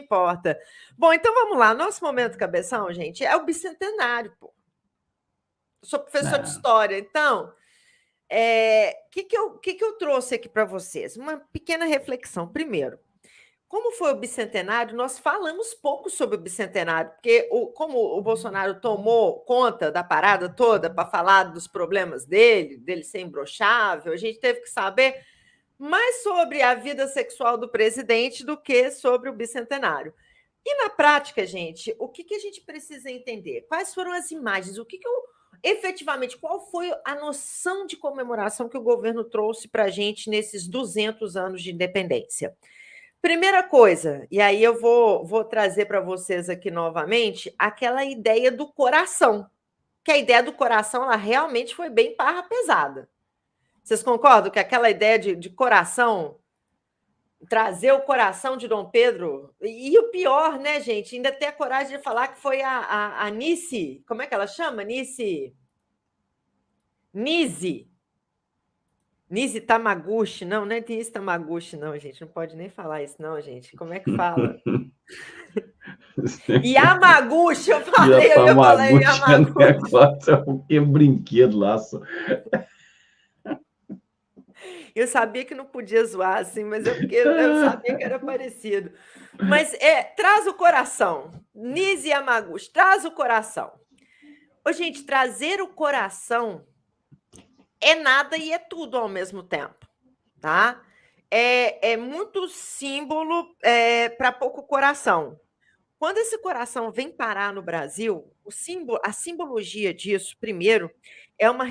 importa. Bom, então vamos lá. Nosso momento cabeção, gente, é o bicentenário, pô. Eu sou professor de história, então, que eu trouxe aqui para vocês? Uma pequena reflexão. Primeiro, como foi o bicentenário, nós falamos pouco sobre o bicentenário, porque como o Bolsonaro tomou conta da parada toda para falar dos problemas dele ser imbrochável, a gente teve que saber mais sobre a vida sexual do presidente do que sobre o bicentenário. E na prática, gente, o que a gente precisa entender? Quais foram as imagens? Efetivamente, qual foi a noção de comemoração que o governo trouxe para a gente nesses 200 anos de independência? Primeira coisa, e aí eu vou trazer para vocês aqui novamente aquela ideia do coração, que a ideia do coração ela realmente foi bem barra pesada. Vocês concordam que aquela ideia de coração, trazer o coração de Dom Pedro, e o pior, né, gente, ainda ter a coragem de falar que foi a Nice, como é que ela chama? Nise Tamaguchi, não é Nise Tamaguchi, não, gente, não pode nem falar isso, não, gente, como é que fala? Yamaguchi, eu ia falar Yamaguchi. Que brinquedo lá. Eu sabia que não podia zoar, assim, mas eu sabia que era parecido. Mas traz o coração. Nise Yamaguchi, traz o coração. Ô, gente, trazer o coração é nada e é tudo ao mesmo tempo, tá? É muito símbolo para pouco coração. Quando esse coração vem parar no Brasil, a simbologia disso, primeiro, é uma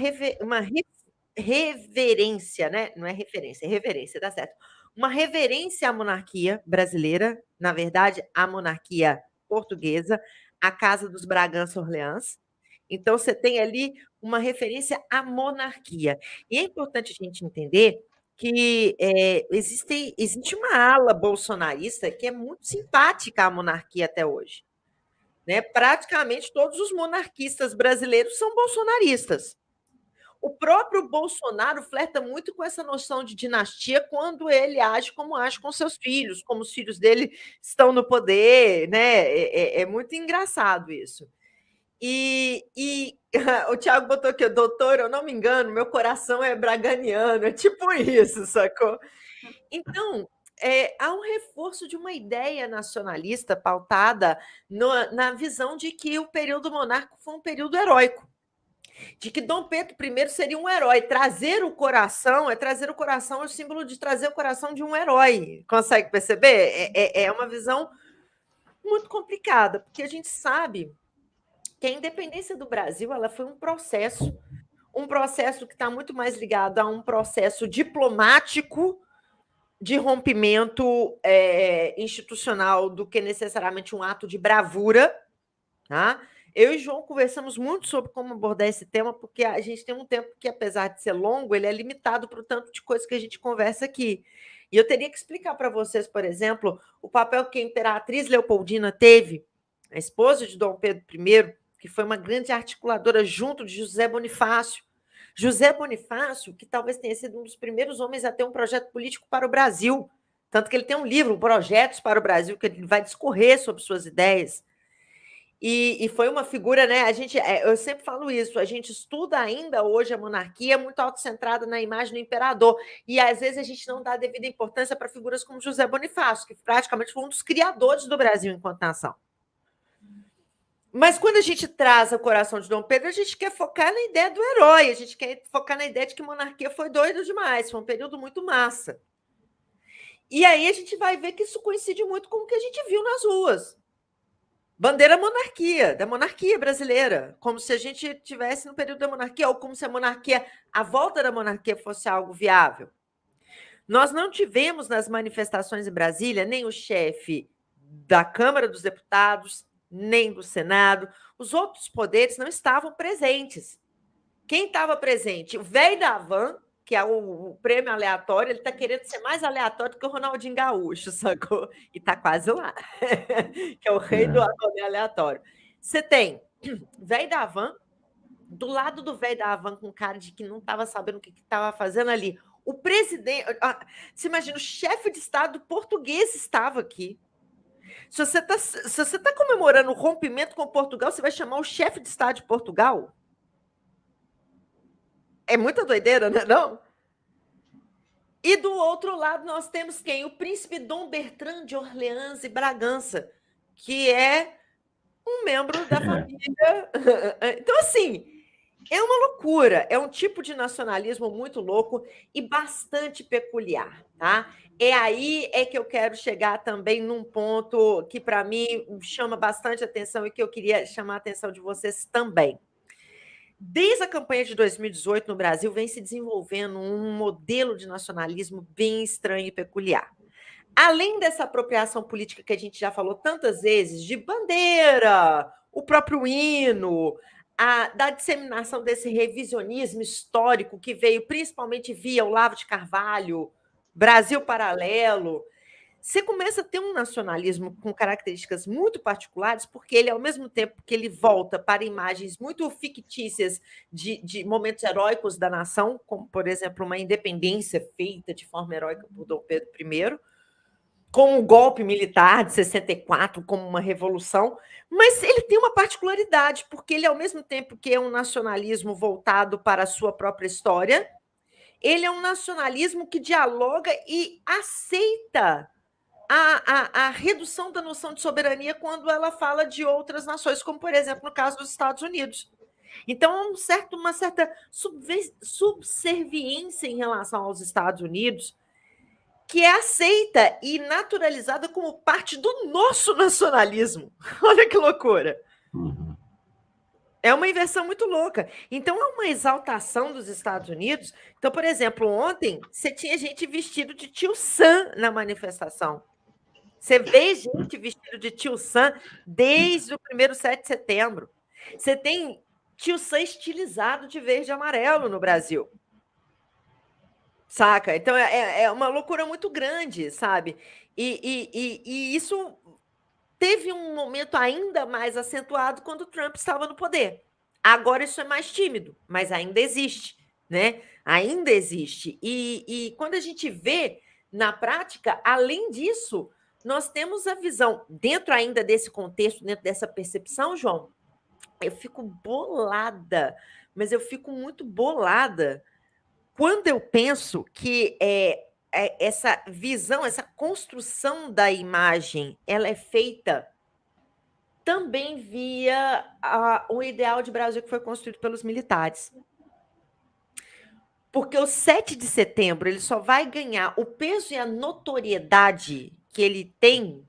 reverência, né? Não é referência, é reverência, dá certo. Uma reverência à monarquia brasileira, na verdade, à monarquia portuguesa, à Casa dos Bragança Orleans. Então, você tem ali uma referência à monarquia. E é importante a gente entender que existe uma ala bolsonarista que é muito simpática à monarquia até hoje. Né? Praticamente todos os monarquistas brasileiros são bolsonaristas. O próprio Bolsonaro flerta muito com essa noção de dinastia quando ele age como age com seus filhos, como os filhos dele estão no poder, né? É muito engraçado isso. E o Thiago botou aqui, doutor, eu não me engano, meu coração é braganiano, é tipo isso, sacou? Então, há um reforço de uma ideia nacionalista pautada na visão de que o período monárquico foi um período heróico, de que Dom Pedro I seria um herói. Trazer o coração é o símbolo de trazer o coração de um herói. Consegue perceber? É uma visão muito complicada, porque a gente sabe que a independência do Brasil ela foi um processo que está muito mais ligado a um processo diplomático de rompimento institucional do que necessariamente um ato de bravura, tá? Eu e João conversamos muito sobre como abordar esse tema, porque a gente tem um tempo que, apesar de ser longo, ele é limitado para o tanto de coisa que a gente conversa aqui. E eu teria que explicar para vocês, por exemplo, o papel que a imperatriz Leopoldina teve, a esposa de Dom Pedro I, que foi uma grande articuladora junto de José Bonifácio. José Bonifácio, que talvez tenha sido um dos primeiros homens a ter um projeto político para o Brasil. Tanto que ele tem um livro, Projetos para o Brasil, que ele vai discorrer sobre suas ideias. E foi uma figura, né? Eu sempre falo isso, a gente estuda ainda hoje a monarquia muito autocentrada na imagem do imperador. E às vezes a gente não dá a devida importância para figuras como José Bonifácio, que praticamente foi um dos criadores do Brasil enquanto nação. Mas quando a gente traz o coração de Dom Pedro, a gente quer focar na ideia do herói, a gente quer focar na ideia de que a monarquia foi doido demais, foi um período muito massa. E aí a gente vai ver que isso coincide muito com o que a gente viu nas ruas. Bandeira monarquia, da monarquia brasileira, como se a gente tivesse no período da monarquia, ou como se a volta da monarquia fosse algo viável. Nós não tivemos nas manifestações em Brasília nem o chefe da Câmara dos Deputados, nem do Senado. Os outros poderes não estavam presentes. Quem estava presente? O velho da Havan, que é o prêmio aleatório, ele está querendo ser mais aleatório que o Ronaldinho Gaúcho, sacou? E está quase lá, que é o rei do aleatório. Você tem velho da Havan, do lado do velho da Havan, com cara de que não estava sabendo o que estava fazendo ali. O presidente, você imagina, o chefe de Estado português estava aqui. Se você tá comemorando o rompimento com Portugal, você vai chamar o chefe de Estado de Portugal? É muita doideira, né? Não? E do outro lado nós temos quem? O príncipe Dom Bertrand de Orleans e Bragança, que é um membro da família. Então, assim, é uma loucura, é um tipo de nacionalismo muito louco e bastante peculiar, tá? É aí que eu quero chegar também num ponto que, para mim, chama bastante atenção e que eu queria chamar a atenção de vocês também. Desde a campanha de 2018 no Brasil, vem se desenvolvendo um modelo de nacionalismo bem estranho e peculiar. Além dessa apropriação política que a gente já falou tantas vezes, de bandeira, o próprio hino, da disseminação desse revisionismo histórico que veio principalmente via Olavo de Carvalho, Brasil Paralelo, você começa a ter um nacionalismo com características muito particulares, porque ele, ao mesmo tempo que ele volta para imagens muito fictícias de momentos heróicos da nação, como, por exemplo, uma independência feita de forma heróica por Dom Pedro I, com o golpe militar de 64, como uma revolução, mas ele tem uma particularidade, porque ele, ao mesmo tempo que é um nacionalismo voltado para a sua própria história, ele é um nacionalismo que dialoga e aceita a redução da noção de soberania quando ela fala de outras nações, como, por exemplo, no caso dos Estados Unidos. Então, uma certa subserviência em relação aos Estados Unidos, que é aceita e naturalizada como parte do nosso nacionalismo. Olha que loucura. Uhum. É uma inversão muito louca. Então, é uma exaltação dos Estados Unidos. Então, por exemplo, ontem, você tinha gente vestido de tio Sam na manifestação. Você vê gente vestido de tio Sam desde o primeiro 7 de setembro. Você tem tio Sam estilizado de verde e amarelo no Brasil. Saca? Então, é uma loucura muito grande, sabe? E isso teve um momento ainda mais acentuado quando o Trump estava no poder. Agora isso é mais tímido, mas ainda existe, né? Ainda existe. E quando a gente vê na prática, além disso, nós temos a visão, dentro ainda desse contexto, dentro dessa percepção, João, eu fico bolada, mas eu fico muito bolada quando eu penso que essa visão, essa construção da imagem, ela é feita também via o ideal de Brasil que foi construído pelos militares. Porque o 7 de setembro ele só vai ganhar o peso e a notoriedade que ele tem,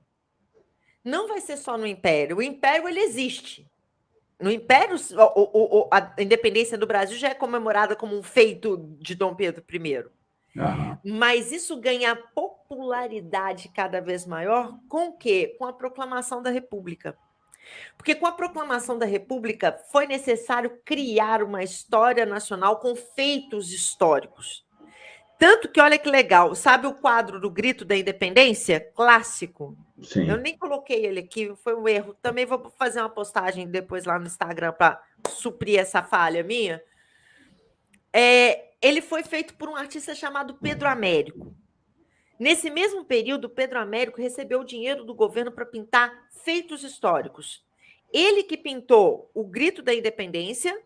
não vai ser só no Império. O Império ele existe. No Império, a independência do Brasil já é comemorada como um feito de Dom Pedro I. Uhum. Mas isso ganha popularidade cada vez maior com o quê? Com a proclamação da República. Porque com a proclamação da República foi necessário criar uma história nacional com feitos históricos. Tanto que, olha que legal, sabe o quadro do Grito da Independência? Clássico. Sim. Eu nem coloquei ele aqui, foi um erro. Também vou fazer uma postagem depois lá no Instagram para suprir essa falha minha. Ele foi feito por um artista chamado Pedro Américo. Nesse mesmo período, Pedro Américo recebeu dinheiro do governo para pintar feitos históricos. Ele que pintou o Grito da Independência,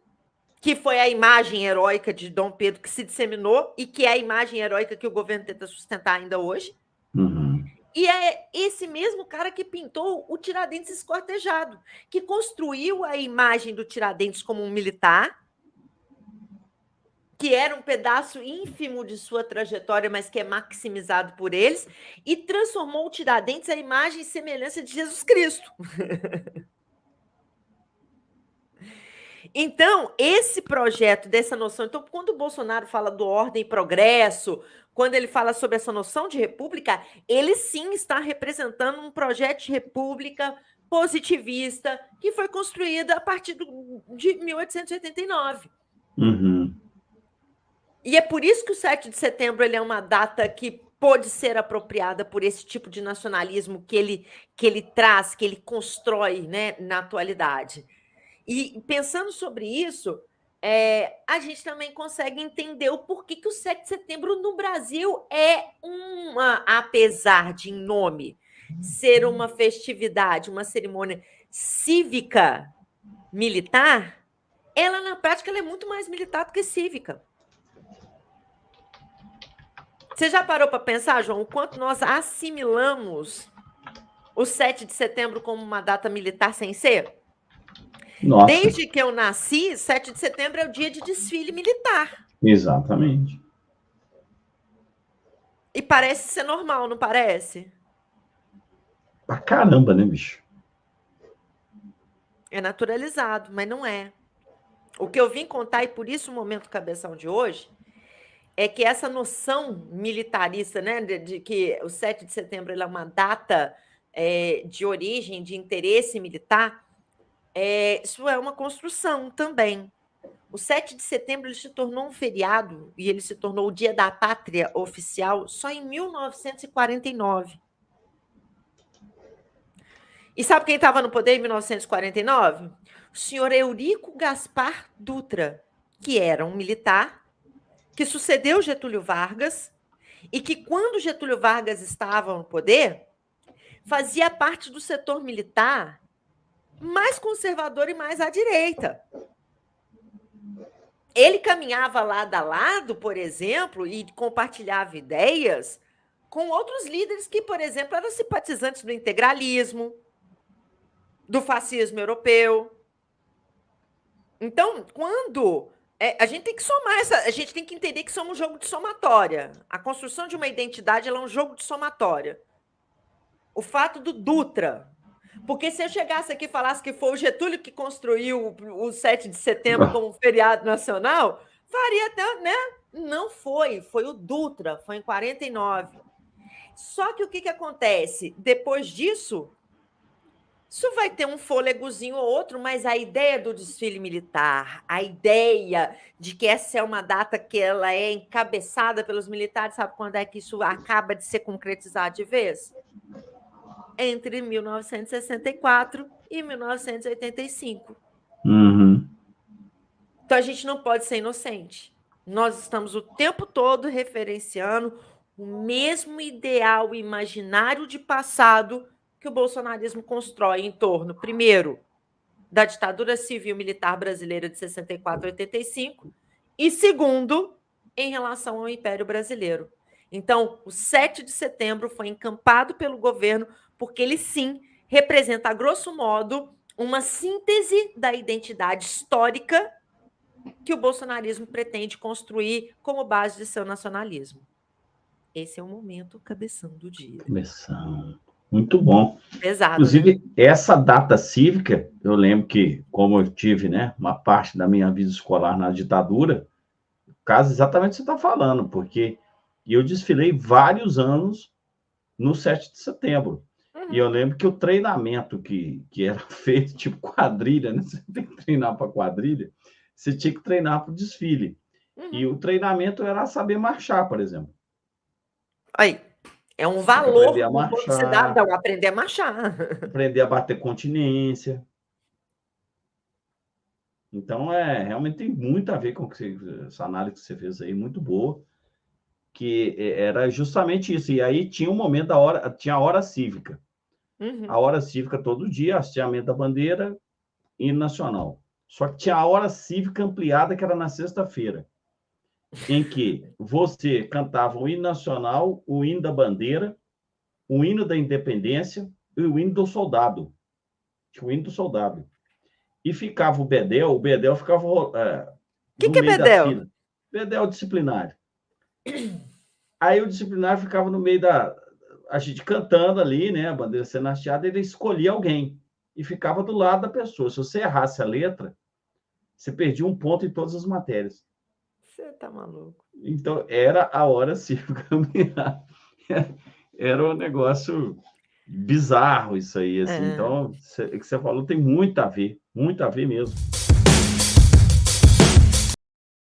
que foi a imagem heróica de Dom Pedro que se disseminou e que é a imagem heróica que o governo tenta sustentar ainda hoje. Uhum. E é esse mesmo cara que pintou o Tiradentes esquartejado, que construiu a imagem do Tiradentes como um militar, que era um pedaço ínfimo de sua trajetória, mas que é maximizado por eles, e transformou o Tiradentes a imagem e semelhança de Jesus Cristo. Então, esse projeto dessa noção... Então, quando o Bolsonaro fala do ordem e progresso, quando ele fala sobre essa noção de república, ele sim está representando um projeto de república positivista que foi construída a partir de 1889. Uhum. E é por isso que o 7 de setembro ele é uma data que pode ser apropriada por esse tipo de nacionalismo que ele traz, que ele constrói, né, na atualidade. E pensando sobre isso, a gente também consegue entender o porquê que o 7 de setembro no Brasil é apesar de em nome, ser uma festividade, uma cerimônia cívica militar, ela na prática ela é muito mais militar do que cívica. Você já parou para pensar, João, o quanto nós assimilamos o 7 de setembro como uma data militar sem ser? Nossa, Desde que eu nasci, 7 de setembro é o dia de desfile militar. exatamente. E parece ser normal, não parece? Pra caramba, né, bicho? É naturalizado, mas não é. O que eu vim contar, e por isso o Momento Cabeção de hoje, é que essa noção militarista, né, de que o 7 de setembro ele é uma data de origem, de interesse militar, isso é uma construção também. O 7 de setembro ele se tornou um feriado e ele se tornou o Dia da Pátria oficial só em 1949. E sabe quem estava no poder em 1949? O senhor Eurico Gaspar Dutra, que era um militar que sucedeu Getúlio Vargas e que, quando Getúlio Vargas estava no poder, fazia parte do setor militar mais conservador e mais à direita. Ele caminhava lado a lado, por exemplo, e compartilhava ideias com outros líderes que, por exemplo, eram simpatizantes do integralismo, do fascismo europeu. Então, quando a gente tem que somar a gente tem que entender que somos um jogo de somatória. A construção de uma identidade ela é um jogo de somatória. O fato do Dutra, porque se eu chegasse aqui e falasse que foi o Getúlio que construiu o 7 de setembro como um feriado nacional, faria até, né? Não foi o Dutra, foi em 49. Só que o que acontece? Depois disso, isso vai ter um fôlegozinho ou outro, mas a ideia do desfile militar, a ideia de que essa é uma data que ela é encabeçada pelos militares, sabe quando é que isso acaba de ser concretizado de vez? Entre 1964 e 1985. Uhum. Então, a gente não pode ser inocente. Nós estamos o tempo todo referenciando o mesmo ideal imaginário de passado que o bolsonarismo constrói em torno, primeiro, da ditadura civil-militar brasileira de 64 a 85, e segundo, em relação ao Império Brasileiro. Então, o 7 de setembro foi encampado pelo governo porque ele, sim, representa, a grosso modo, uma síntese da identidade histórica que o bolsonarismo pretende construir como base de seu nacionalismo. Esse é o momento cabeção do dia. Cabeção. Muito bom. Pesado, Inclusive, né? essa data cívica, eu lembro que, como eu tive, né, uma parte da minha vida escolar na ditadura, caso exatamente você está falando, porque eu desfilei vários anos no 7 de setembro. E eu lembro que o treinamento que era feito, tipo quadrilha, né? Você tem que treinar para quadrilha, você tinha que treinar para o desfile. E o treinamento era saber marchar, por exemplo. Aí, é um Tinha que aprender valor a do bom marchar, cidadão, aprender a marchar. aprender a bater continência. Então, realmente tem muito a ver com essa análise que você fez aí, muito boa, que era justamente isso. E aí tinha um momento da hora, tinha a hora cívica. A hora cívica todo dia, hasteamento da bandeira, hino nacional. Só que tinha a hora cívica ampliada, que era na sexta-feira, em que você cantava o hino nacional, o hino da bandeira, o hino da independência e o hino do soldado. O hino do soldado. E ficava o bedel ficava no Que é meio da bedel? fila. Bedel disciplinário. Aí o disciplinário ficava no meio a gente cantando ali, né, a bandeira sendo hasteada, ele escolhia alguém e ficava do lado da pessoa. Se você errasse a letra, você perdia um ponto em todas as matérias. Você tá maluco. Então, era a hora cívica. Era um negócio bizarro isso aí, assim. Então, o que você falou tem muito a ver mesmo.